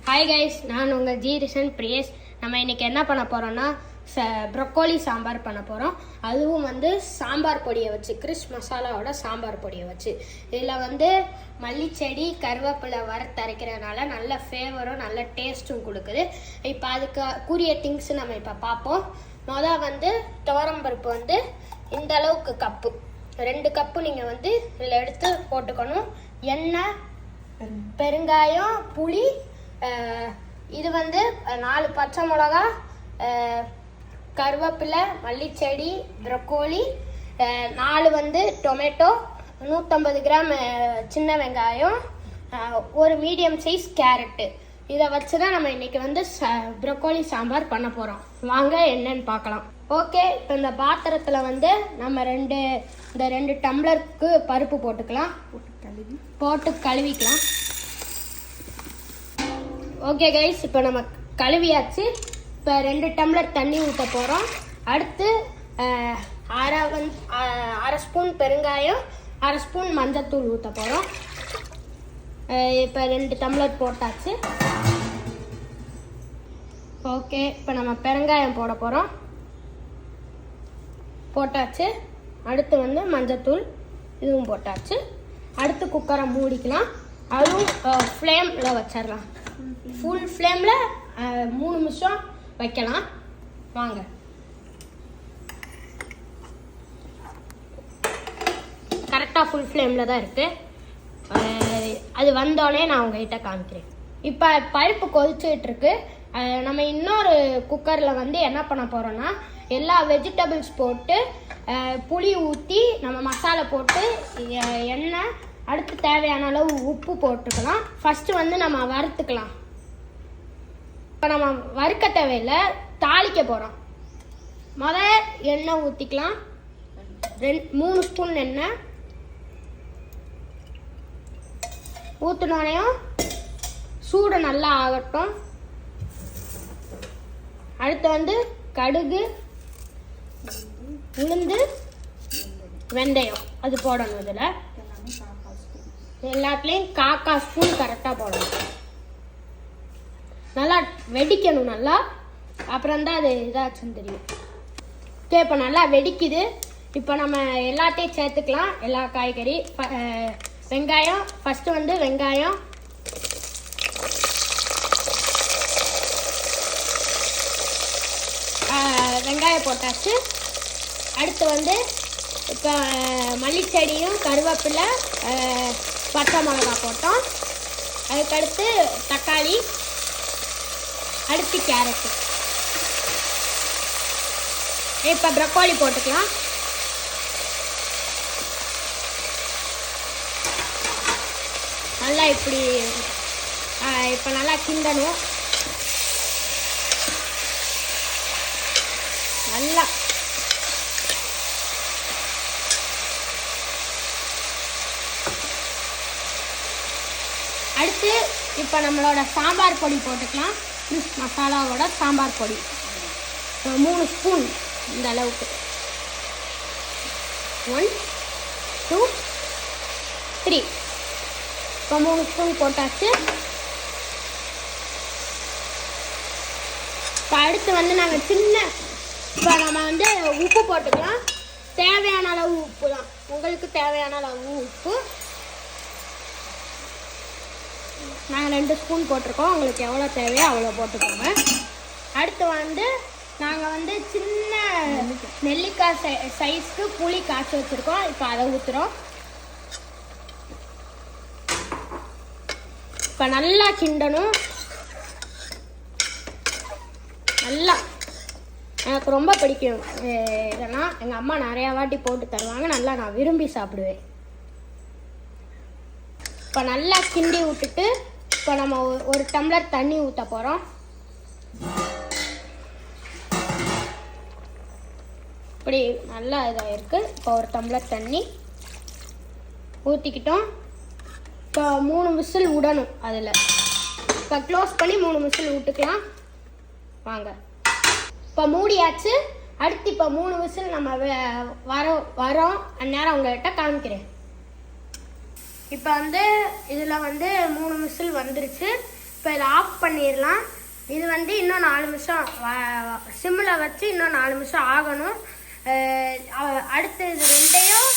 Hi guys, நான் உங்கள் ஜீரிசன் பிரியேஷ். நம்ம இன்றைக்கி என்ன பண்ண போகிறோன்னா ப்ரொக்கோலி சாம்பார் பண்ண போகிறோம். அதுவும் சாம்பார் பொடியை வச்சு, கிறிஸ் மசாலாவோட சாம்பார் பொடியை வச்சு. இதில் மல்லிச்செடி கருவேப்பிலை வறுத்தரைக்கிறதுனால நல்ல ஃப்ளேவரும் நல்ல டேஸ்ட்டும் கொடுக்குது. இப்போ அதுக்கு கூறிய திங்ஸ் நம்ம இப்போ பார்ப்போம். துவரம்பருப்பு இந்த அளவுக்கு கப்பு, 2 கப்பு நீங்கள் இதில் எடுத்து போட்டுக்கணும். எண்ணெய், பெருங்காயம், புளி, இது 4 பச்சை மிளகா, கருவேப்பிலை, மல்லிச்செடி, ப்ரொக்கோலி, 4 டொமேட்டோ, 150 கிராம் சின்ன வெங்காயம், ஒரு மீடியம் சைஸ் கேரட்டு. இதை வச்சு தான் நம்ம இன்னைக்கு ப்ரொக்கோலி சாம்பார் பண்ண போகிறோம். வாங்க என்னன்னு பார்க்கலாம். ஓகே, இப்போ இந்த பாத்திரத்தில் நம்ம 2 டம்ளருக்கு பருப்பு போட்டுக்கலாம். போட்டு கழுவிக்கலாம். ஓகே கைஸ், இப்போ நம்ம கழுவியாச்சு. இப்போ 2 டம்ளர் தண்ணி ஊற்ற போகிறோம். அடுத்து அரை ஸ்பூன் பெருங்காயம், அரை ஸ்பூன் மஞ்சத்தூள் ஊற்ற போகிறோம். இப்போ 2 டம்ளர் போட்டாச்சு. ஓகே, இப்போ நம்ம பெருங்காயம் போட போகிறோம். போட்டாச்சு. அடுத்து மஞ்சத்தூள், இதுவும் போட்டாச்சு. அடுத்து குக்கரை மூடிக்கலாம். அதுவும் ஃப்ளேமில் வச்சிடலாம். ஃபுல் ஃப்ளேமில் 3 நிமிஷம் வைக்கலாம். வாங்க. கரெக்டாக ஃபுல் ஃப்ளேமில் தான் இருக்குது. அது வந்தோடனே நான் உங்ககிட்ட காமிக்கிறேன். இப்போ பருப்பு கொதிச்சுட்டு இருக்கு. நம்ம இன்னொரு குக்கரில் என்ன பண்ண போகிறோன்னா, எல்லா வெஜிடபிள்ஸ் போட்டு புளி ஊற்றி நம்ம மசாலா போட்டு எண்ணெய், அடுத்து தேவையான அளவு உப்பு போட்டுக்கலாம். ஃபஸ்ட்டு நம்ம வறுத்துக்கலாம். இப்போ நம்ம வறுக்க தேவையில்லை, தாளிக்க போகிறோம். எண்ணெய் ஊற்றிக்கலாம். 3 ஸ்பூன் எண்ணெய் ஊற்றினோனையும் சூடு நல்லா ஆகட்டும். அடுத்து கடுகு, உளுந்து, வெந்தயம் அது போடணும். இதில் எல்லாத்துலேயும் 1/4 ஸ்பூன் கரெக்டாக போடணும். நல்லா வெடிக்கணும். நல்லா அப்புறம் தான் அது இதாச்சுன்னு தெரியும். ஓகே, இப்போ நல்லா வெடிக்குது. இப்போ நம்ம எல்லாத்தையும் சேர்த்துக்கலாம். எல்லா காய்கறி, வெங்காயம் ஃபஸ்ட்டு வெங்காயம், வெங்காயம் போட்டாச்சு. அடுத்து இப்போ மல்லிச்செடியும் கருவேப்பிலை, பச்சை மிளகா போட்டோம். அதுக்கடுத்து தக்காளி, அடுத்து கேரட்டு. இப்போ ப்ரொக்கோலி போட்டுக்கலாம். நல்லா இப்படி இப்போ நல்லா கிண்டணும். நல்லா அடுத்து இப்போ நம்மளோட சாம்பார் பொடி போட்டுக்கலாம். கிறிஸ் மசாலாவோட சாம்பார் பொடி 3 ஸ்பூன் இந்த அளவுக்கு. 1 2 3 இப்போ 3 ஸ்பூன் போட்டாச்சு. இப்போ அடுத்து நாங்கள் இப்போ நம்ம உப்பு போட்டுக்கலாம். தேவையான அளவு உப்பு தான், உங்களுக்கு தேவையான அளவு உப்பு. நாங்கள் 2 ஸ்பூன் போட்டிருக்கோம். உங்களுக்கு எவ்வளோ தேவையோ அவ்வளோ போட்டுக்கோங்க. அடுத்து நாங்கள் சின்ன நெல்லிக்காய் சைஸ்க்கு புளி காய்ச்சி வச்சுருக்கோம். இப்போ அதை ஊற்றுறோம். இப்போ நல்லா கிண்டணும். நல்லா எனக்கு ரொம்ப பிடிக்கும் இதெல்லாம். எங்கள் அம்மா நிறையா வாட்டி போட்டு தருவாங்க. நல்லா நான் விரும்பி சாப்பிடுவேன். இப்போ நல்லா கிண்டி விட்டுட்டு இப்போ நம்ம 1 டம்ளர் தண்ணி ஊற்ற போகிறோம். இப்படி நல்லா இதாக இருக்குது. இப்போ 1 டம்ளர் தண்ணி ஊற்றிக்கிட்டோம். இப்போ 3 விசில் விடணும். அதில் இப்போ க்ளோஸ் பண்ணி 3 விசில் விட்டுக்கலாம். வாங்க, இப்போ மூடியாச்சு. அடுத்து இப்போ 3 விசில் நம்ம வரோம். அந்நேரம் உங்கள்கிட்ட காமிக்கிறேன். இப்போ இதில் 3 விசில் வந்துருச்சு. இப்போ இதை ஆஃப் பண்ணிடலாம். இது வந்து இன்னும் 4 நிமிஷம் சிம்மில் வச்சு இன்னும் 4 நிமிஷம் ஆகணும். அடுத்து இது ரெண்டையும்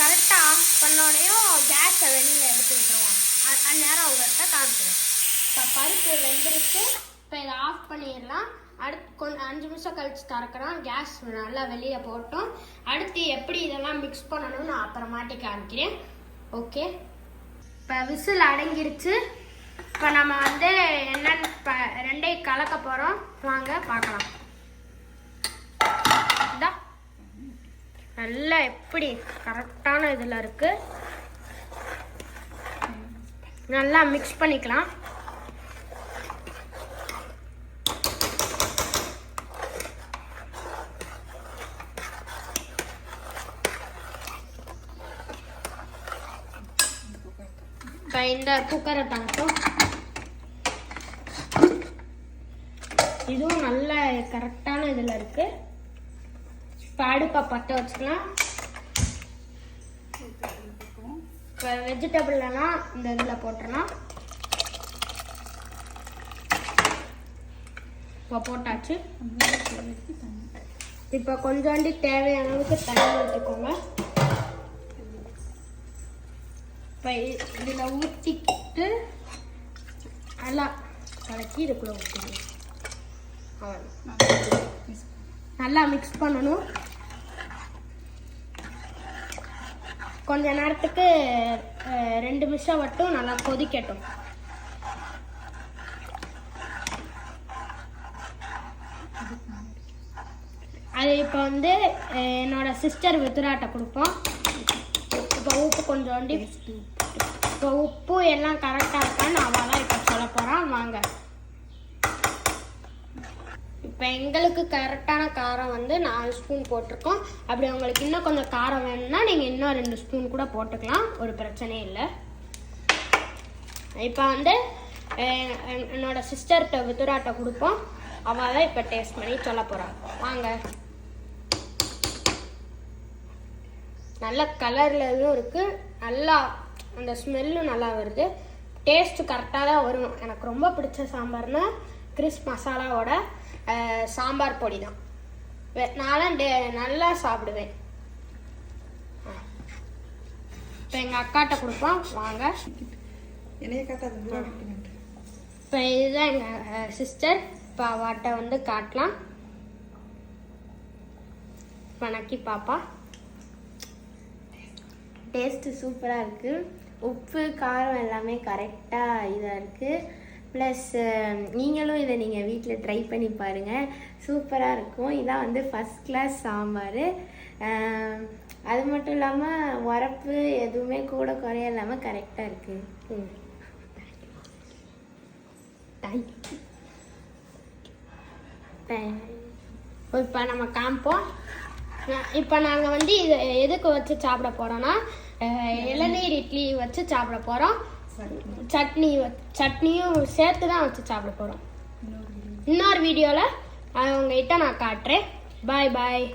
கரெக்டாக ஆஃப் பண்ணோடையும் கேஸை வெளியில் எடுத்து விட்டுருவோம். அந்நேரம் அவங்ககிட்ட காமிக்கிறேன். இப்போ பருப்பு வெந்துருச்சு. இப்போ இதை ஆஃப் பண்ணிடலாம். அடுத்து கொஞ்சம் 5 நிமிஷம் கழிச்சு திறக்கிறோம். கேஸ் நல்லா வெளியே போட்டோம். அடுத்து எப்படி இதெல்லாம் மிக்ஸ் பண்ணணும்னு நான் அப்புறமாட்டி காமிக்கிறேன். ஓகே, இப்போ விசில் அடங்கிருச்சு. இப்போ நம்ம வந்து என்னன்னு ரெண்டையும் கலக்க போகிறோம். வாங்க பார்க்கலாம். இந்தா நல்லா எப்படி கரெக்டான இதில் இருக்குது. நல்லா மிக்ஸ் பண்ணிக்கலாம். இப்போ இந்த குக்கரை தாட்டும் இதுவும் நல்ல கரெக்டான இதில் இருக்கு. இப்போ அடுப்பை பற்ற வச்சுக்கலாம். இப்போ வெஜிடபிள்லாம் இந்த இதில் போட்டுடலாம். இப்போ போட்டாச்சு. இப்போ கொஞ்சோண்டி தேவையான அளவுக்கு தண்ணி ஊற்றிக்கோங்க. இப்போ இதில் ஊற்றிக்கிட்டு நல்லா கலக்கி இதுக்குள்ளே ஊற்றிக்கணும். நல்லா மிக்ஸ் பண்ணணும். கொஞ்ச நேரத்துக்கு 2 நிமிஷம் மட்டும் நல்லா கொதிக்கட்டும். அது இப்போ வந்து என்னோட சிஸ்டர் வித்துராட்ட கொடுப்போம். இப்போ உப்பு கொஞ்சோண்டி, இப்போ உப்பு எல்லாம் கரெக்டாக இருக்கான்னு அவள் தான் இப்போ சொல்ல போகிறான். வாங்க. இப்போ எங்களுக்கு கரெக்டான காரம் வந்து 4 ஸ்பூன் போட்டிருக்கோம். அப்படி உங்களுக்கு இன்னும் கொஞ்சம் காரம் வேணும்னா நீங்கள் இன்னும் 2 ஸ்பூன் கூட போட்டுக்கலாம், ஒரு பிரச்சனையும் இல்லை. இப்போ வந்து என்னோட சிஸ்டர்கிட்ட வித்துராட்ட கொடுப்போம். அவள் தான் இப்போ டேஸ்ட் பண்ணி சொல்ல போகிறான். வாங்க. நல்ல கலர்லயும் இருக்குது, நல்லா அந்த ஸ்மெல்லும் நல்லா வருது. டேஸ்ட்டு கரெக்டாக தான் வரும். எனக்கு ரொம்ப பிடிச்ச சாம்பார்னா கிறிஸ் மசாலாவோட சாம்பார் பொடி தான். நான் நல்லா சாப்பிடுவேன். இப்போ எங்கள் அக்காட்ட கொடுப்போம். வாங்க. இப்போ இதுதான் எங்கள் சிஸ்டர். இப்போ அவாட்ட வந்து காட்டலாம். வணக்கி பாப்பா. டேஸ்ட்டு சூப்பராக இருக்குது. உப்பு காரம் எல்லாமே கரெக்டாக இதாக இருக்குது. ப்ளஸ் நீங்களும் இதை நீங்கள் வீட்டில் ட்ரை பண்ணி பாருங்கள், சூப்பராக இருக்கும். இதான் வந்து ஃபஸ்ட் கிளாஸ் சாம்பார். அது மட்டும் இல்லாமல் உரப்பு எதுவுமே கூட குறைய இல்லாமல் கரெக்டாக இருக்குது. இப்போ நம்ம காமிப்போம். இப்போ நாங்கள் வந்து இது எதுக்கு வச்சு சாப்பிட போகிறோன்னா இளநீர் இட்லி வச்சு சாப்பிட போகிறோம். சட்னியும் சேர்த்து தான் வச்சு சாப்பிட போகிறோம். இன்னொரு வீடியோவில் உங்ககிட்ட நான் காட்டுறேன். பாய் பாய்.